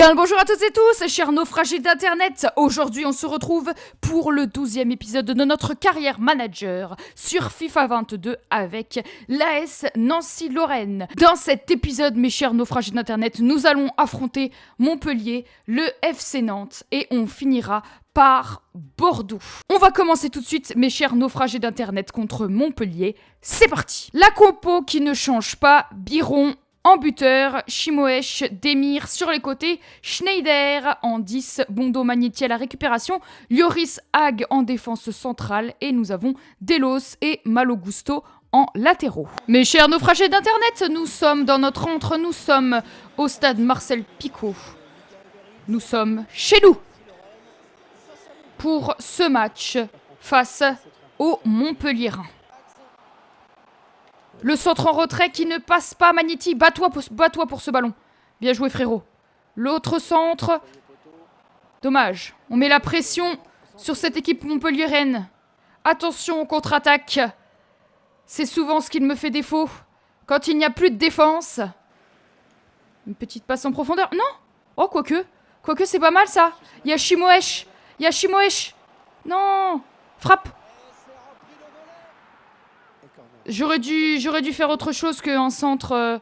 Bien le bonjour à toutes et tous, chers naufragés d'internet. Aujourd'hui on se retrouve pour le 12e épisode de notre carrière manager sur FIFA 22 avec l'AS Nancy-Lorraine. Dans cet épisode, mes chers naufragés d'internet, nous allons affronter Montpellier, le FC Nantes et on finira par Bordeaux. On va commencer tout de suite, mes chers naufragés d'internet, contre Montpellier. C'est parti. La compo qui ne change pas, Biron en buteur, Chimoesh, Demir sur les côtés, Schneider en 10, Bondo Magnetti à la récupération, Lloris Hag en défense centrale et nous avons Delos et Malo Gusto en latéraux. Mes chers naufragés d'internet, nous sommes dans notre antre, nous sommes au stade Marcel Picot. Nous sommes chez nous pour ce match face aux Montpelliérains. Le centre en retrait qui ne passe pas, Magnetti, bats-toi pour ce ballon. Bien joué frérot. L'autre centre. Dommage, on met la pression sur cette équipe montpelliéraine. Attention aux contre-attaques. C'est souvent ce qui me fait défaut. Quand il n'y a plus de défense. Une petite passe en profondeur. Non. Oh, quoique c'est pas mal ça. Il y a Chimoesh. Non. Frappe. J'aurais dû faire autre chose qu'un centre.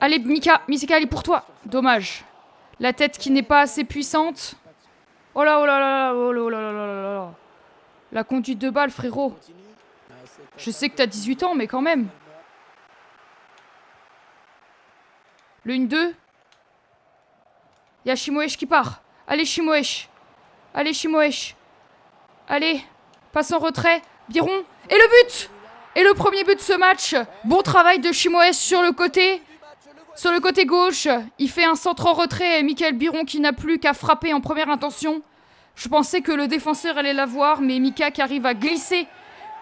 Allez, Mika, elle est pour toi. Dommage. La tête qui n'est pas assez puissante. Oh là là. La conduite de balle, frérot. Je sais que t'as 18 ans, mais quand même. Le 1-2. Il y a Chimoesh qui part. Allez, Chimoesh. Allez, passe en retrait. Biron. Et le but! Et le premier but de ce match, bon travail de Chimoesh sur le côté gauche. Il fait un centre en retrait et Michael Biron qui n'a plus qu'à frapper en première intention. Je pensais que le défenseur allait l'avoir, mais Mika qui arrive à glisser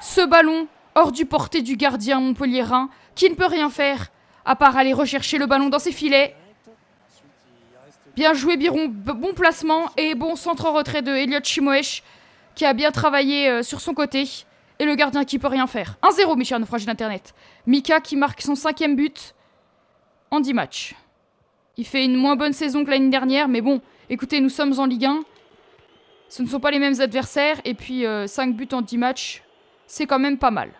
ce ballon hors du portée du gardien montpelliérain, qui ne peut rien faire, à part aller rechercher le ballon dans ses filets. Bien joué Biron, bon placement et bon centre en retrait de Elliot Chimoesh, qui a bien travaillé sur son côté. Et le gardien qui peut rien faire. 1-0, mes chers naufragés d'internet. Mika qui marque son 5e but en 10 matchs. Il fait une moins bonne saison que l'année dernière, mais bon, écoutez, nous sommes en Ligue 1. Ce ne sont pas les mêmes adversaires, et puis 5 buts en 10 matchs, c'est quand même pas mal.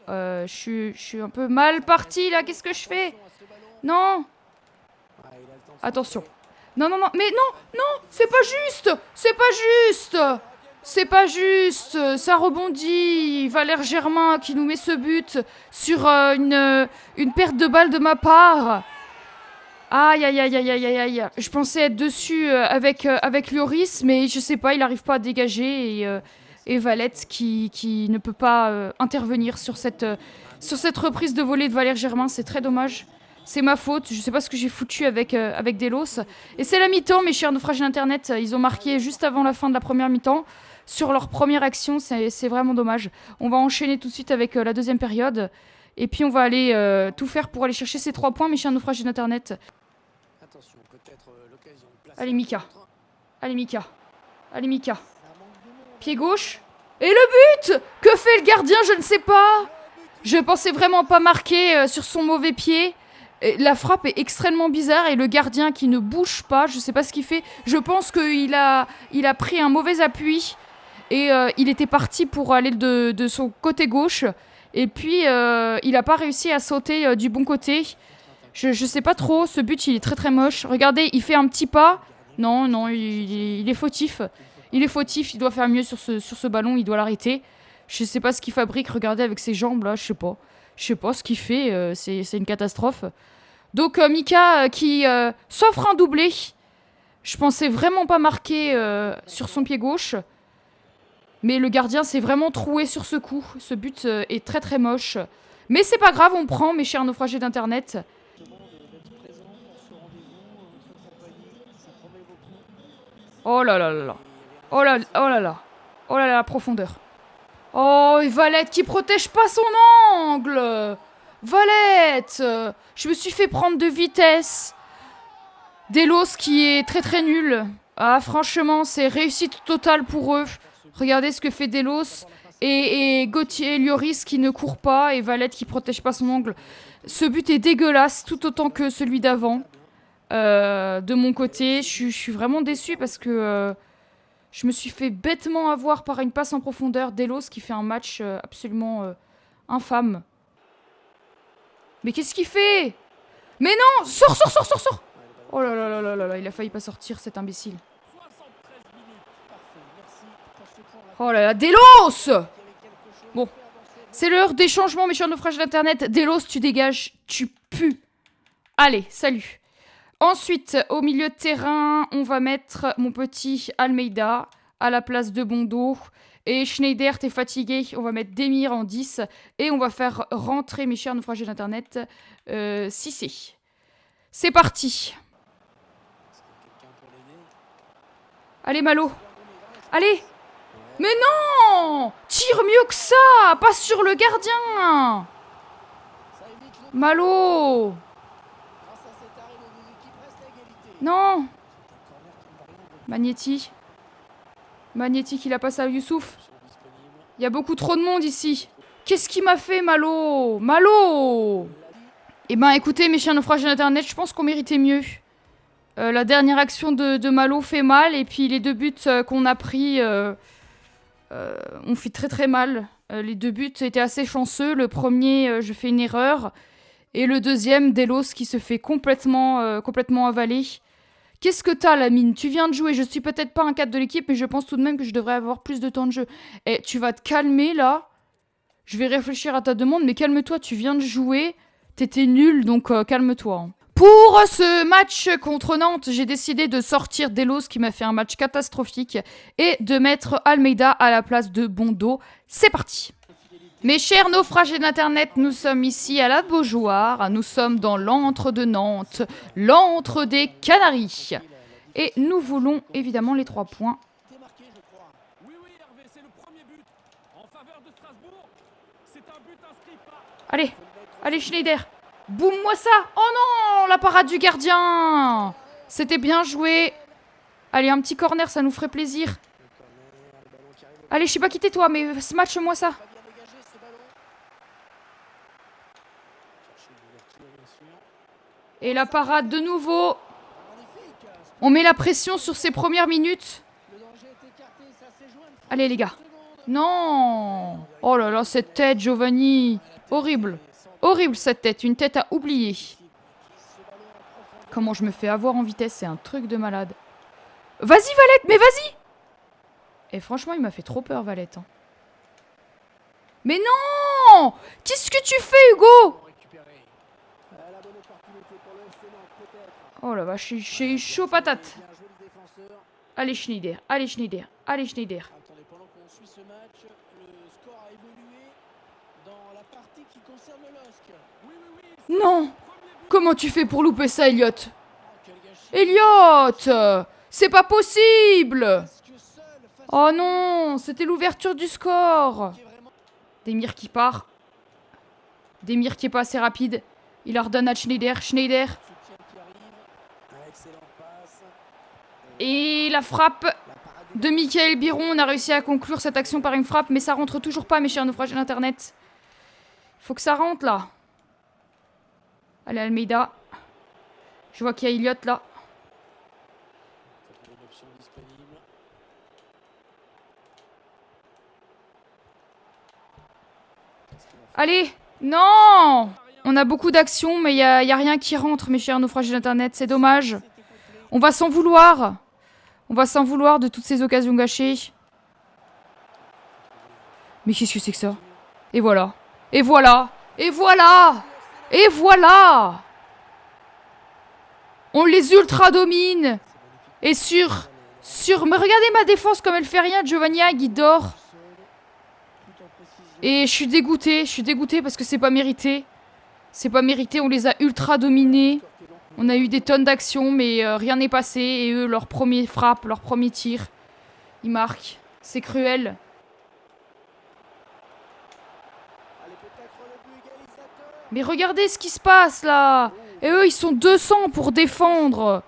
Je suis un peu mal parti, là, qu'est-ce que je fais? Non. Attention. Non, mais non, c'est pas juste, ça rebondit. Valère Germain qui nous met ce but sur une perte de balle de ma part. Aïe. Je pensais être dessus avec Lloris, mais je sais pas, il arrive pas à dégager. Et Valette qui ne peut pas intervenir sur cette reprise de volée de Valère Germain, c'est très dommage. C'est ma faute, je sais pas ce que j'ai foutu avec Delos. Et c'est la mi-temps, mes chers naufragés d'internet. Ils ont marqué juste avant la fin de la première mi-temps. Sur leur première action, c'est vraiment dommage. On va enchaîner tout de suite avec la deuxième période. Et puis on va aller tout faire pour aller chercher ces 3 points, mes chers naufragés d'internet. Allez Mika. Pied gauche. Et le but! Que fait le gardien? Je ne sais pas. Je pensais vraiment pas marquer sur son mauvais pied. La frappe est extrêmement bizarre et le gardien qui ne bouge pas, je sais pas ce qu'il fait. Je pense qu'il a pris un mauvais appui et il était parti pour aller de son côté gauche. Et puis il a pas réussi à sauter du bon côté. Je sais pas trop, ce but il est très très moche. Regardez, il fait un petit pas. Non, il est fautif. Il doit faire mieux sur ce ballon, il doit l'arrêter. Je sais pas ce qu'il fabrique, regardez avec ses jambes là, je sais pas ce qu'il fait, c'est une catastrophe. Donc Mika qui s'offre un doublé. Je pensais vraiment pas marquer sur son pied gauche. Mais le gardien s'est vraiment troué sur ce coup. Ce but est très très moche. Mais c'est pas grave, on prend, mes chers naufragés d'internet. Oh là là, la profondeur. Oh, et Valette qui protège pas son angle. Valette. Je me suis fait prendre de vitesse. Delos qui est très très nul. Ah, franchement, c'est réussite totale pour eux. Regardez ce que fait Delos. Et Gauthier Lloris qui ne court pas. Et Valette qui protège pas son angle. Ce but est dégueulasse, tout autant que celui d'avant. de mon côté. Je suis vraiment déçue parce que je me suis fait bêtement avoir par une passe en profondeur. Delos qui fait un match absolument infâme. Mais qu'est-ce qu'il fait? Mais non! Sors, sors, sors, sors, sors! Oh là là là là là là, il a failli pas sortir cet imbécile. Oh là là, Delos! Bon, c'est l'heure des changements, mes chers naufrages d'internet. Delos, tu dégages, tu pues. Allez, salut. Ensuite, au milieu de terrain, on va mettre mon petit Almeida à la place de Bondo. Et Schneider, t'es fatigué, on va mettre Demir en 10. Et on va faire rentrer, mes chers naufragés d'internet, Cissé. C'est parti. Allez, Malo. Allez. Mais non! Tire mieux que ça! Pas sur le gardien! Malo! Non! Magnetti. Magnetti qui la passe à Youssouf. Il y a beaucoup trop de monde ici. Qu'est-ce qu'il m'a fait, Malo? Malo! Eh ben, écoutez, mes chiens naufragés d'internet, je pense qu'on méritait mieux. La dernière action de Malo fait mal, et puis les 2 buts qu'on a pris... on fait très très mal. Les 2 buts étaient assez chanceux. Le premier, je fais une erreur. Et le deuxième, Delos qui se fait complètement avaler. Qu'est-ce que t'as, Lamine? Tu viens de jouer. Je suis peut-être pas un cadre de l'équipe, mais je pense tout de même que je devrais avoir plus de temps de jeu. Eh, tu vas te calmer, là. Je vais réfléchir à ta demande, mais calme-toi. Tu viens de jouer. T'étais nul, donc calme-toi. Hein. Pour ce match contre Nantes, j'ai décidé de sortir Delos qui m'a fait un match catastrophique et de mettre Almeida à la place de Bondo. C'est parti! Mes chers naufragés d'internet, nous sommes ici à la Beaujoire, nous sommes dans l'antre de Nantes, l'antre des Canaries. Et nous voulons évidemment les 3 points. Allez, allez Schneider! Boum-moi ça! Oh non! La parade du gardien! C'était bien joué. Allez, un petit corner, ça nous ferait plaisir. Allez, je sais pas qui t'es toi, mais smatch-moi ça. Et la parade de nouveau. On met la pression sur ces premières minutes. Allez, les gars. Non! Oh là là, cette tête, Giovanni. Horrible. Horrible cette tête, une tête à oublier. Comment je me fais avoir en vitesse, c'est un truc de malade. Vas-y Valette, mais vas-y! Et franchement, il m'a fait trop peur Valette. Hein. Mais non! Qu'est-ce que tu fais Hugo? Oh la vache, j'ai eu chaud patate. Allez Schneider, allez Schneider, allez Schneider. Non! Comment tu fais pour louper ça, Elliot? Elliot! C'est pas possible! Oh non! C'était l'ouverture du score! Demir qui part. Demir qui est pas assez rapide. Il ordonne à Schneider. Schneider. Et la frappe de Michael Biron. On a réussi à conclure cette action par une frappe, mais ça rentre toujours pas, mes chers naufragés d'internet. Faut que ça rentre là. Allez, Almeida. Je vois qu'il y a Elliot là. Allez. Non! On a beaucoup d'actions, mais il y a rien qui rentre, mes chers naufragés d'internet. C'est dommage. On va s'en vouloir. On va s'en vouloir de toutes ces occasions gâchées. Mais qu'est-ce que c'est que ça? Et voilà. Et voilà. Et voilà. Et voilà. On les ultra domine. Et sur... Mais regardez ma défense comme elle fait rien. Giovanni Hag, il dort. Et je suis dégoûtée parce que c'est pas mérité. C'est pas mérité, on les a ultra dominés. On a eu des tonnes d'actions, mais rien n'est passé. Et eux, leur premier frappe, leur premier tir, ils marquent. C'est cruel. Mais regardez ce qui se passe là. Et eux, ils sont 200 pour défendre.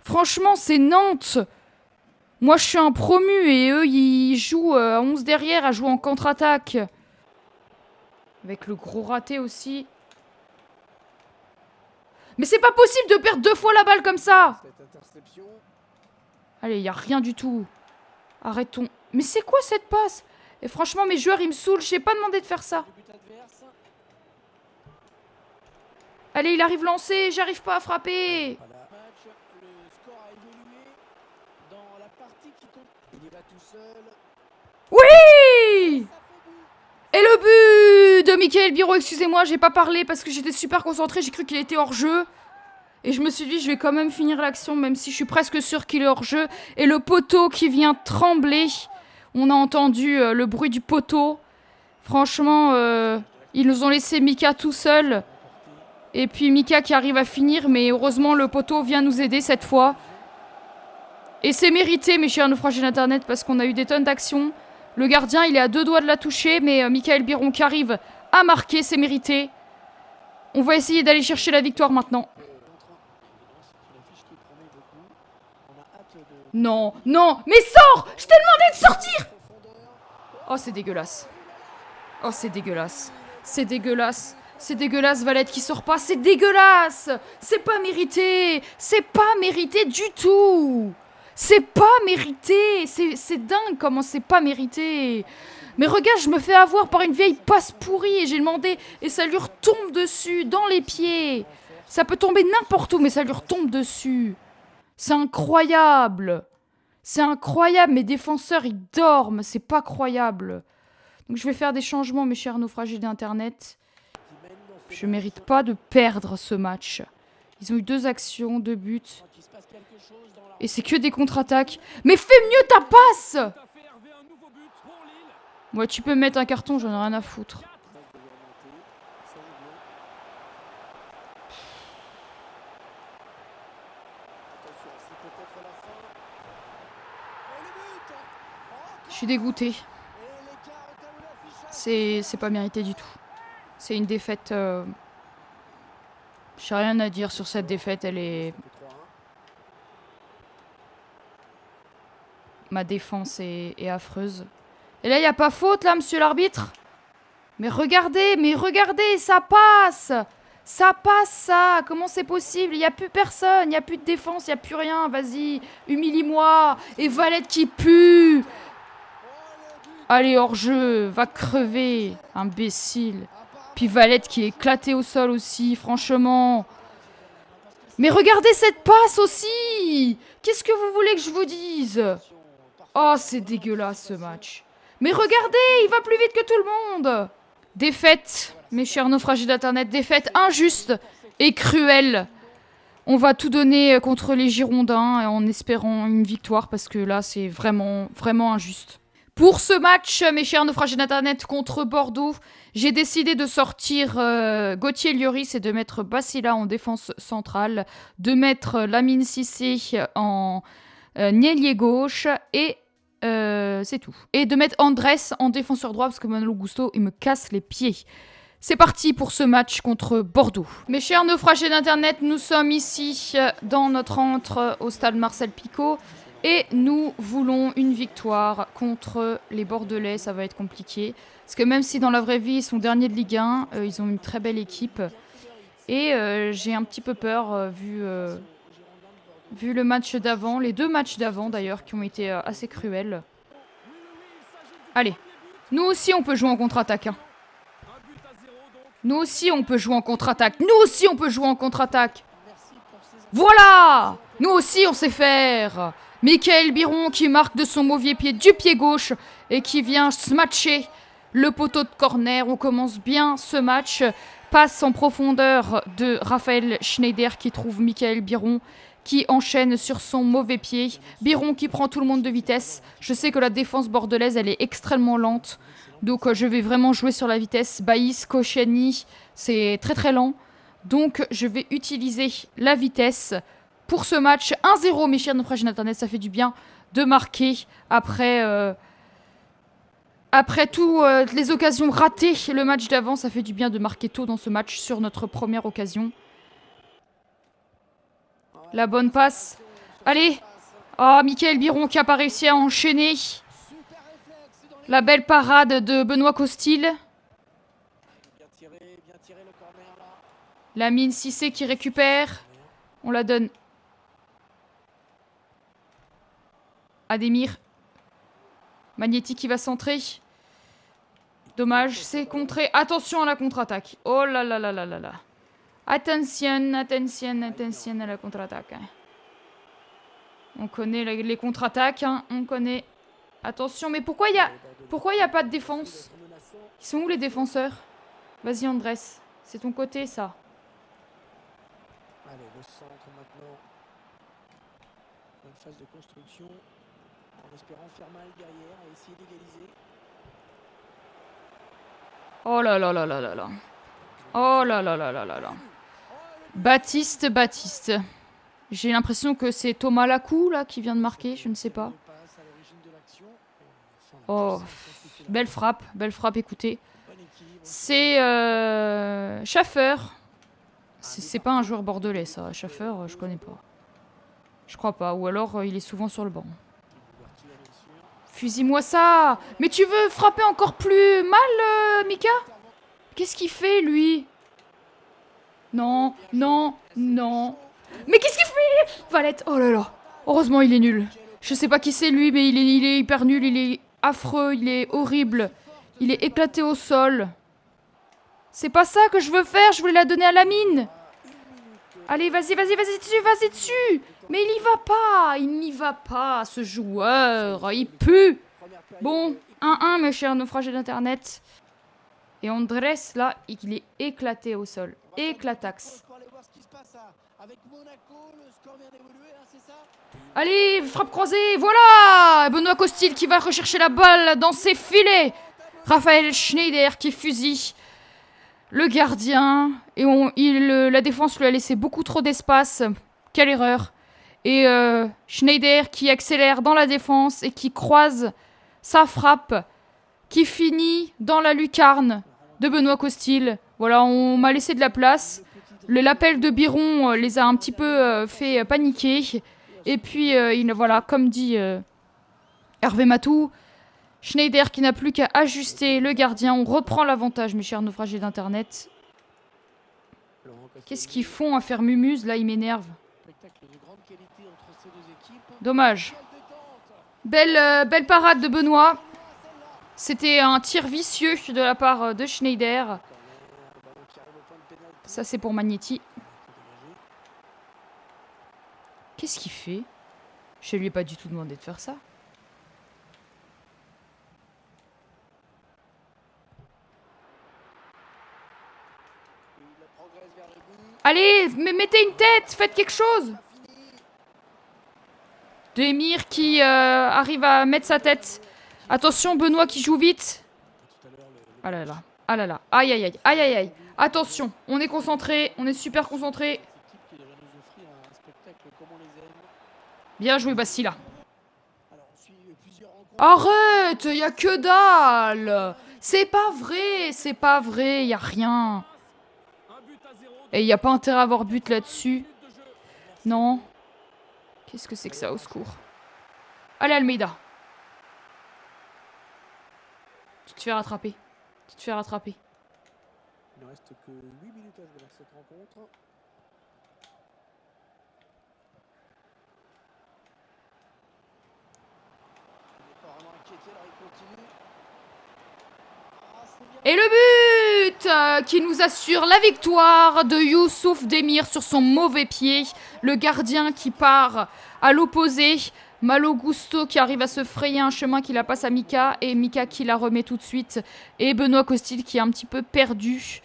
Franchement, c'est Nantes. Moi, je suis un promu et eux, ils jouent à 11 derrière, à jouer en contre-attaque. Avec le gros raté aussi. Mais c'est pas possible de perdre 2 fois la balle comme ça. Allez, y a rien du tout. Arrêtons. Mais c'est quoi cette passe? Et franchement, mes joueurs, ils me saoulent. Je n'ai pas demandé de faire ça. Allez, il arrive lancé. J'arrive pas à frapper. Oui! Et le but de Mickaël Biron. Excusez-moi, j'ai pas parlé parce que j'étais super concentrée. J'ai cru qu'il était hors jeu. Et je me suis dit, je vais quand même finir l'action, même si je suis presque sûre qu'il est hors jeu. Et le poteau qui vient trembler. On a entendu le bruit du poteau. Franchement, ils nous ont laissé Mika tout seul. Et puis Mika qui arrive à finir. Mais heureusement, le poteau vient nous aider cette fois. Et c'est mérité, mes chers naufragés d'Internet, parce qu'on a eu des tonnes d'actions. Le gardien, il est à 2 doigts de la toucher. Mais Mickaël Biron qui arrive à marquer, c'est mérité. On va essayer d'aller chercher la victoire maintenant. Non, non, mais sors! Je t'ai demandé de sortir! Oh, c'est dégueulasse. Oh, c'est dégueulasse. C'est dégueulasse. C'est dégueulasse, Valette qui sort pas. C'est dégueulasse! C'est pas mérité! C'est pas mérité du tout! C'est pas mérité! C'est dingue comment c'est pas mérité! Mais regarde, je me fais avoir par une vieille passe pourrie et j'ai demandé et ça lui retombe dessus, dans les pieds! Ça peut tomber n'importe où, mais ça lui retombe dessus! C'est incroyable. C'est incroyable. Mes défenseurs, ils dorment. C'est pas croyable. Donc je vais faire des changements, mes chers naufragés d'Internet. Je mérite pas de perdre ce match. Ils ont eu 2 actions, 2 buts. Et c'est que des contre-attaques. Mais fais mieux ta passe! Ouais, tu peux me mettre un carton, j'en ai rien à foutre. Je suis dégoûtée. C'est pas mérité du tout. C'est une défaite... J'ai rien à dire sur cette défaite, elle est... Ma défense est affreuse. Et là, il n'y a pas faute, là, monsieur l'arbitre? Mais regardez, ça passe! Ça passe, ça! Comment c'est possible? Il n'y a plus personne, il n'y a plus de défense, il n'y a plus rien. Vas-y, humilie-moi. Et Valette qui pue! Allez, hors-jeu, va crever, imbécile. Puis Valette qui est éclatée au sol aussi, franchement. Mais regardez cette passe aussi! Qu'est-ce que vous voulez que je vous dise? Oh, c'est dégueulasse ce match. Mais regardez, il va plus vite que tout le monde! Défaite, mes chers naufragés d'Internet, défaite injuste et cruelle. On va tout donner contre les Girondins en espérant une victoire parce que là, c'est vraiment, vraiment injuste. Pour ce match, mes chers naufragés d'Internet contre Bordeaux, j'ai décidé de sortir Gauthier Lloris et de mettre Basila en défense centrale, de mettre Lamine Cissé en ailier gauche et c'est tout. Et de mettre Andrés en défenseur droit parce que Manuel Augusto, il me casse les pieds. C'est parti pour ce match contre Bordeaux. Mes chers naufragés d'Internet, nous sommes ici dans notre antre au stade Marcel Picot. Et nous voulons une victoire contre les Bordelais, ça va être compliqué. Parce que même si dans la vraie vie, ils sont derniers de Ligue 1, ils ont une très belle équipe. Et j'ai un petit peu peur, vu le match d'avant, les 2 matchs d'avant d'ailleurs, qui ont été assez cruels. Allez, nous aussi on peut jouer en contre-attaque. Hein. Nous aussi on peut jouer en contre-attaque. Nous aussi on peut jouer en contre-attaque. Voilà! Nous aussi on sait faire. Mickaël Biron qui marque de son mauvais pied du pied gauche et qui vient smatcher le poteau de corner. On commence bien ce match. Passe en profondeur de Raphaël Schneider qui trouve Mickaël Biron qui enchaîne sur son mauvais pied. Biron qui prend tout le monde de vitesse. Je sais que la défense bordelaise, elle est extrêmement lente. Donc je vais vraiment jouer sur la vitesse. Baïs, Koscielny, c'est très très lent. Donc je vais utiliser la vitesse. Pour ce match, 1-0, mes chers naufragés d'Internet, ça fait du bien de marquer après toutes les occasions ratées. Le match d'avant, ça fait du bien de marquer tôt dans ce match sur notre première occasion. La bonne passe. Allez. Oh, Mickaël Biron qui n'a pas réussi à enchaîner. La belle parade de Benoît Costil. Lamine Cissé qui récupère. On la donne. Adémir. Magnéti qui va centrer. Dommage, c'est contré. Attention à la contre-attaque. Oh là là là là là là. Attention, attention, attention à la contre-attaque. On connaît les contre-attaques, hein. On connaît. Attention, mais pourquoi il y a pas de défense? Ils sont où les défenseurs? Vas-y Andrés, c'est ton côté ça. Allez, le centre maintenant. Bonne phase de construction. En espérant faire mal derrière et essayer d'égaliser. Oh là là là là là là. Oh là là là là là là. Baptiste. J'ai l'impression que c'est Thomas Lacou là qui vient de marquer, je ne sais pas. Oh, belle frappe, écoutez. C'est Schaffer. C'est pas un joueur bordelais ça, Schaffer, je connais pas. Je crois pas, ou alors il est souvent sur le banc. Fusille-moi ça! Mais tu veux frapper encore plus mal, Mika? Qu'est-ce qu'il fait, lui? Non. Mais qu'est-ce qu'il fait? Valette, oh là là. Heureusement, il est nul. Je sais pas qui c'est, lui, mais il est hyper nul, il est affreux, il est horrible. Il est éclaté au sol. C'est pas ça que je veux faire, je voulais la donner à Lamine. Allez, vas-y dessus. Mais il n'y va pas, ce joueur. Il pue. Bon, 1-1, mes chers naufragés d'internet. Et Andrés, là, il est éclaté au sol. Éclatax. Allez, frappe croisée, voilà! Benoît Costil qui va rechercher la balle dans ses filets. Raphaël Schneider qui fusille le gardien. Et la défense lui a laissé beaucoup trop d'espace. Quelle erreur. Et Schneider qui accélère dans la défense et qui croise sa frappe qui finit dans la lucarne de Benoît Costil. Voilà, on m'a laissé de la place. L'appel de Biron les a un petit peu fait paniquer. Et puis, voilà, comme dit Hervé Matou, Schneider qui n'a plus qu'à ajuster le gardien. On reprend l'avantage, mes chers naufragés d'internet. Qu'est-ce qu'ils font à faire mumuse? Là, ils m'énervent. Dommage. Belle parade de Benoît. C'était un tir vicieux de la part de Schneider. Ça, c'est pour Magnéti. Qu'est-ce qu'il fait? Je lui ai pas du tout demandé de faire ça. Allez, mettez une tête, faites quelque chose. Demir qui arrive à mettre sa tête. Attention, Benoît qui joue vite. Ah là là, ah là là, aïe aïe aïe, aïe aïe aïe. Attention, on est concentré, on est super concentré. Bien joué, Bastila. Arrête, y a que dalle. C'est pas vrai, y a rien. Et y a pas intérêt à avoir but là-dessus. Non. Qu'est-ce que c'est que ça, au secours? Allez, Almeida. Tu te fais rattraper. Il ne reste que 8 minutes à jouer dans cette rencontre. Et le but qui nous assure la victoire de Youssouf Demir sur son mauvais pied. Le gardien qui part à l'opposé. Malo Gusto qui arrive à se frayer un chemin qui la passe à Mika. Et Mika qui la remet tout de suite. Et Benoît Costil qui est un petit peu perdu.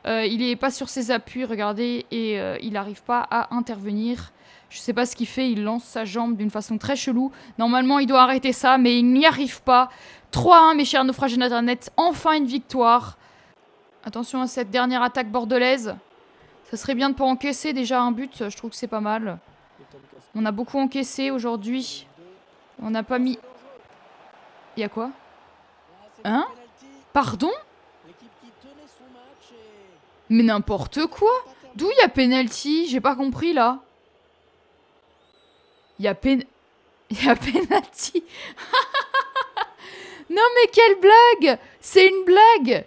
Il n'est pas sur ses appuis, regardez. Et il n'arrive pas à intervenir. Je sais pas ce qu'il fait, il lance sa jambe d'une façon très chelou. Normalement, il doit arrêter ça, mais il n'y arrive pas. 3-1, mes chers naufragés d'internet. Enfin une victoire. Attention à cette dernière attaque bordelaise. Ça serait bien de pas encaisser déjà un but. Je trouve que c'est pas mal. On a beaucoup encaissé aujourd'hui. On n'a pas mis... Il y a quoi? Hein? Pardon? Mais n'importe quoi! D'où il y a penalty? J'ai pas compris là. Il y a penalty. Non mais quelle blague! C'est une blague!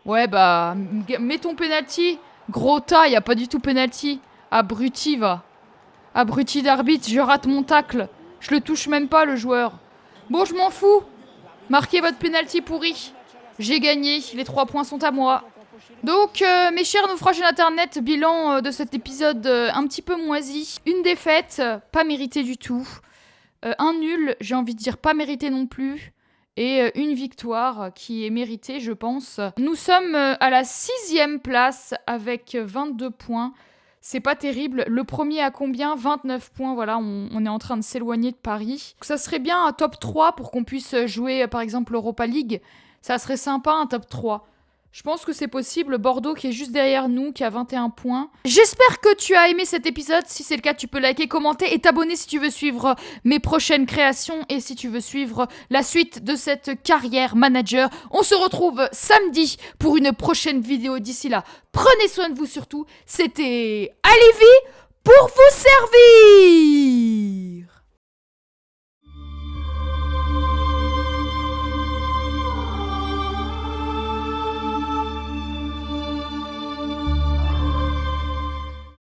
Ouais, bah, mets ton penalty. Gros tas, y a pas du tout penalty. Abruti, va. Abruti d'arbitre, je rate mon tacle. Je le touche même pas, le joueur. Bon, je m'en fous. Marquez votre penalty pourri. J'ai gagné, les 3 points sont à moi. Donc, mes chers naufragés d'internet, bilan de cet épisode un petit peu moisi. Une défaite, pas méritée du tout. Un nul, j'ai envie de dire pas mérité non plus. Et une victoire qui est méritée, je pense. Nous sommes à la 6e place avec 22 points. C'est pas terrible. Le premier a combien? 29 points. Voilà, on est en train de s'éloigner de Paris. Ça serait bien un top 3 pour qu'on puisse jouer, par exemple, l'Europa League. Ça serait sympa, un top 3. Je pense que c'est possible. Bordeaux qui est juste derrière nous, qui a 21 points. J'espère que tu as aimé cet épisode. Si c'est le cas, tu peux liker, commenter et t'abonner si tu veux suivre mes prochaines créations et si tu veux suivre la suite de cette carrière manager. On se retrouve samedi pour une prochaine vidéo. D'ici là, prenez soin de vous surtout. C'était Alivi pour vous servir.